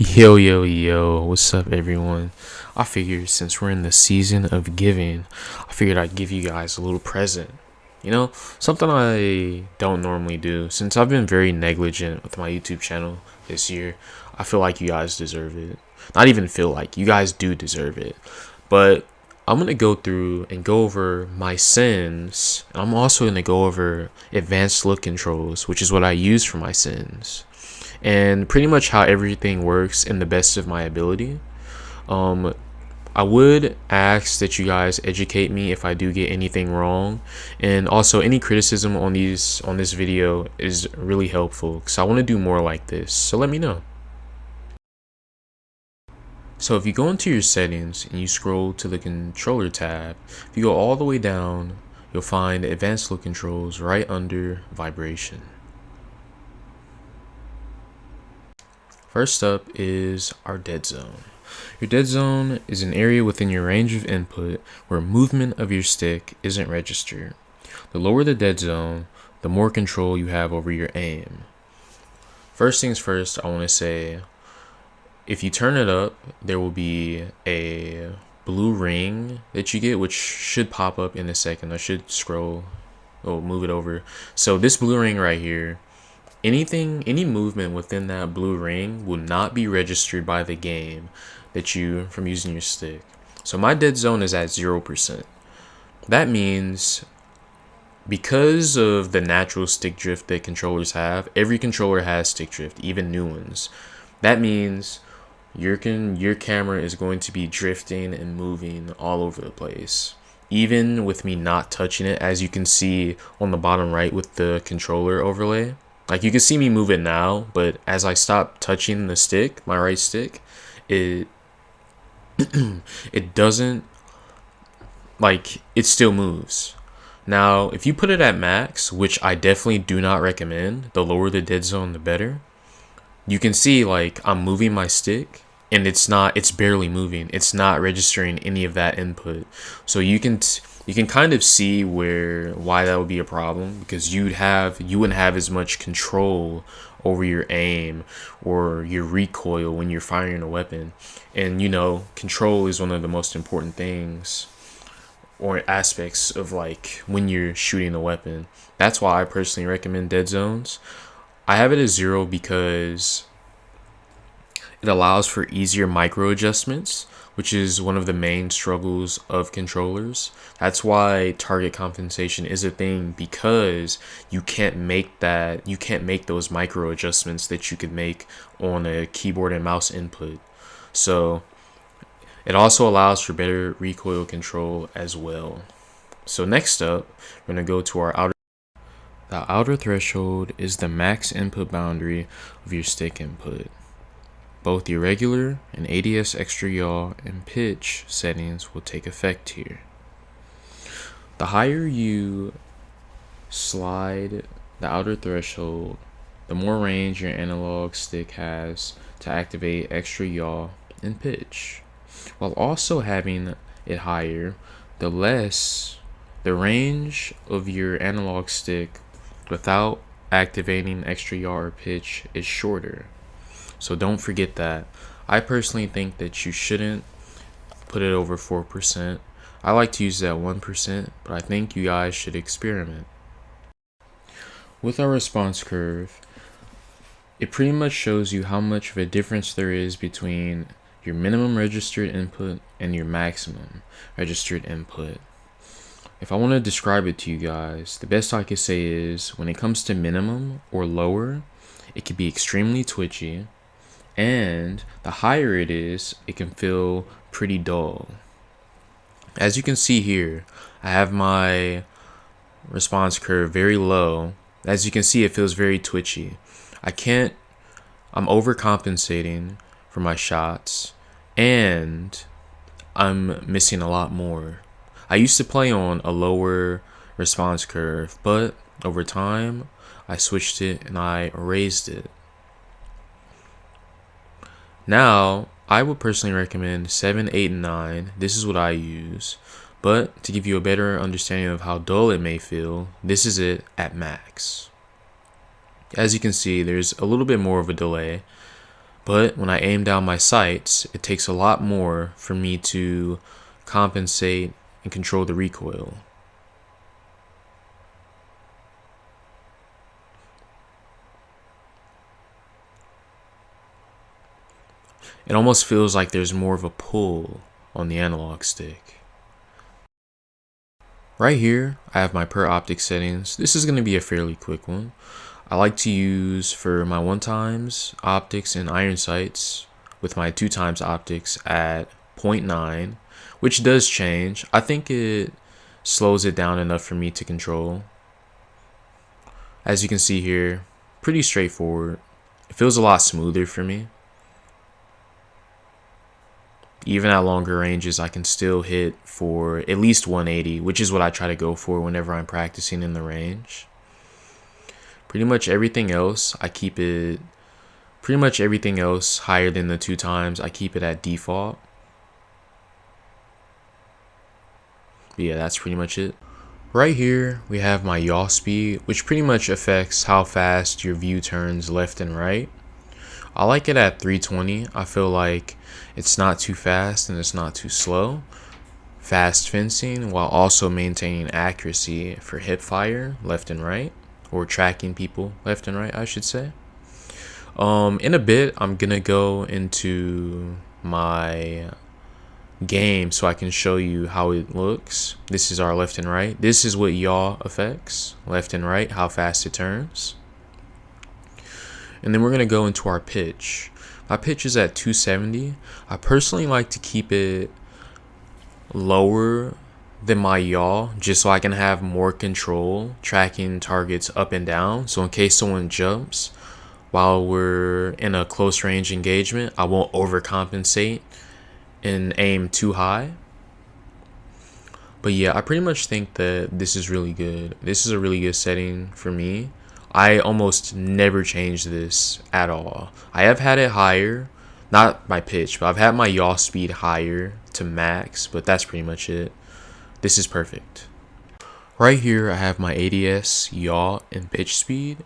Yo, yo, yo, what's up, everyone? I figured since we're in the season of giving, I figured I'd give you guys a little present. Something I don't normally do. Since I've been very negligent with my YouTube channel this year, I feel like you guys deserve it. Not even feel like, you guys do deserve it. But I'm going to go through and go over my Sens. And I'm also going to go over advanced look controls, which is what I use for my Sens, and pretty much how everything works in the best of my ability. I would ask that you guys educate me if I do get anything wrong, and also any criticism on this video is really helpful because I want to do more like this, so let me know. So if you go into your settings and you scroll to the controller tab, if you go all the way down, you'll find advanced look controls right under vibration. First up is our dead zone. Your dead zone is an area within your range of input where movement of your stick isn't registered. The lower the dead zone, the more control you have over your aim. First things first, I want to say, if you turn it up, there will be a blue ring that you get, which should pop up in a second. I should move it over. So this blue ring right here, any movement within that blue ring will not be registered by the game from using your stick. So my dead zone is at 0%. That means because of the natural stick drift that controllers have, every controller has stick drift, even new ones. That means your camera is going to be drifting and moving all over the place, even with me not touching it, as you can see on the bottom right with the controller overlay. Like, you can see me move it now, but as I stop touching the stick, my right stick, it doesn't, like, it still moves. Now, if you put it at max, which I definitely do not recommend, the lower the dead zone, the better, you can see, like, I'm moving my stick, and it's barely moving. It's not registering any of that input. So you can kind of see why that would be a problem, because you wouldn't have as much control over your aim or your recoil when you're firing a weapon. And control is one of the most important things or aspects of, like, when you're shooting a weapon. That's why I personally recommend dead zones. I have it as 0 because it allows for easier micro adjustments, which is one of the main struggles of controllers. That's why target compensation is a thing, because you can't make those micro adjustments that you could make on a keyboard and mouse input. So it also allows for better recoil control as well. So next up, we're going to go to our outer. The outer threshold is the max input boundary of your stick input. Both your regular and ADS extra yaw and pitch settings will take effect here. The higher you slide the outer threshold, the more range your analog stick has to activate extra yaw and pitch. While also having it higher, the less the range of your analog stick without activating extra yaw or pitch is shorter. So don't forget that. I personally think that you shouldn't put it over 4%. I like to use that 1%, but I think you guys should experiment. With our response curve, it pretty much shows you how much of a difference there is between your minimum registered input and your maximum registered input. If I want to describe it to you guys, the best I could say is, when it comes to minimum or lower, it can be extremely twitchy, and the higher it is, it can feel pretty dull. As you can see here, I have my response curve very low. As you can see, it feels very twitchy. I'm overcompensating for my shots, and I'm missing a lot more. I used to play on a lower response curve, but over time, I switched it and I raised it. Now, I would personally recommend 7, 8, and 9. This is what I use. But to give you a better understanding of how dull it may feel, this is it at max. As you can see, there's a little bit more of a delay, But when I aim down my sights, it takes a lot more for me to compensate and control the recoil. It almost feels like there's more of a pull on the analog stick. Right here, I have my per optic settings. This is going to be a fairly quick one. I like to use for my 1x optics and iron sights with my 2x optics at 0.9, which does change. I think it slows it down enough for me to control. As you can see here, pretty straightforward. It feels a lot smoother for me. Even at longer ranges, I can still hit for at least 180, which is what I try to go for whenever I'm practicing in the range. Pretty much everything else, I keep it, pretty much everything else higher than the 2x, I keep it at default. But yeah, that's pretty much it. Right here, we have my yaw speed, which pretty much affects how fast your view turns left and right. I like it at 320. I feel like it's not too fast and it's not too slow. Fast fencing while also maintaining accuracy for hip fire left and right, or tracking people left and right, I should say. In a bit, I'm gonna go into my game so I can show you how it looks. This is our left and right. This is what yaw affects, left and right, how fast it turns. And then we're going to go into our pitch. My pitch is at 270. I personally like to keep it lower than my yaw just so I can have more control tracking targets up and down. So in case someone jumps while we're in a close range engagement, I won't overcompensate and aim too high. But yeah, I pretty much think that this is really good. This is a really good setting for me. I almost never change this at all. I have had it higher, not my pitch, but I've had my yaw speed higher to max, but that's pretty much it. This is perfect. Right here, I have my ADS, yaw, and pitch speed.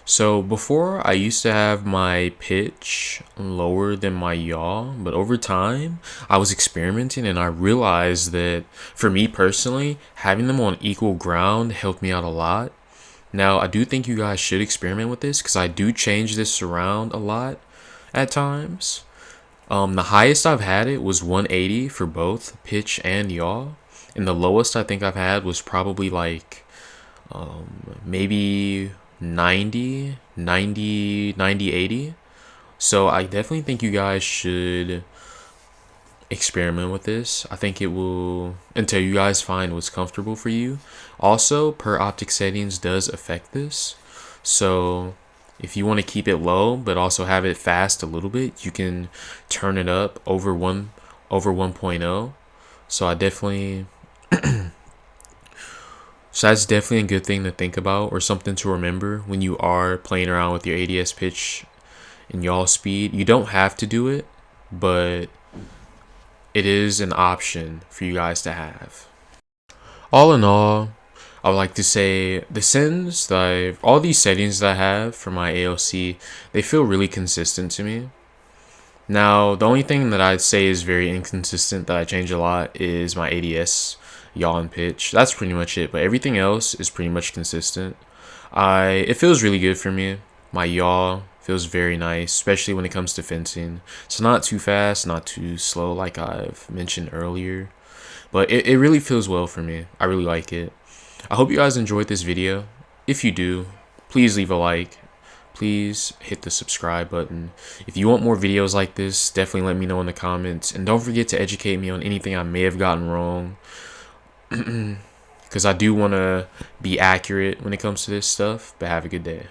So before, I used to have my pitch lower than my yaw, but over time, I was experimenting and I realized that for me personally, having them on equal ground helped me out a lot. Now, I do think you guys should experiment with this because I do change this around a lot at times. The highest I've had it was 180 for both pitch and yaw. And the lowest I think I've had was probably like maybe 90, 80. So I definitely think you guys should experiment with this. I think it will, until you guys find what's comfortable for you. Also, per optic settings does affect this. So if you want to keep it low but also have it fast a little bit, you can turn it up over 1.0. So I definitely so that's definitely a good thing to think about, or something to remember when you are playing around with your ADS pitch and yaw speed. You don't have to do it, but it is an option for you guys to have. All in all, I would like to say the Sens, all these settings that I have for my ALC, they feel really consistent to me. Now, the only thing that I'd say is very inconsistent that I change a lot is my ADS, yaw, and pitch. That's pretty much it, but everything else is pretty much consistent. It feels really good for me. My yaw feels very nice, especially when it comes to fencing. It's not too fast, not too slow like I've mentioned earlier, but it really feels well for me. I really like it. I hope you guys enjoyed this video. If you do, please leave a like. Please hit the subscribe button. If you want more videos like this, definitely let me know in the comments. And don't forget to educate me on anything I may have gotten wrong. Because I do want to be accurate when it comes to this stuff. But have a good day.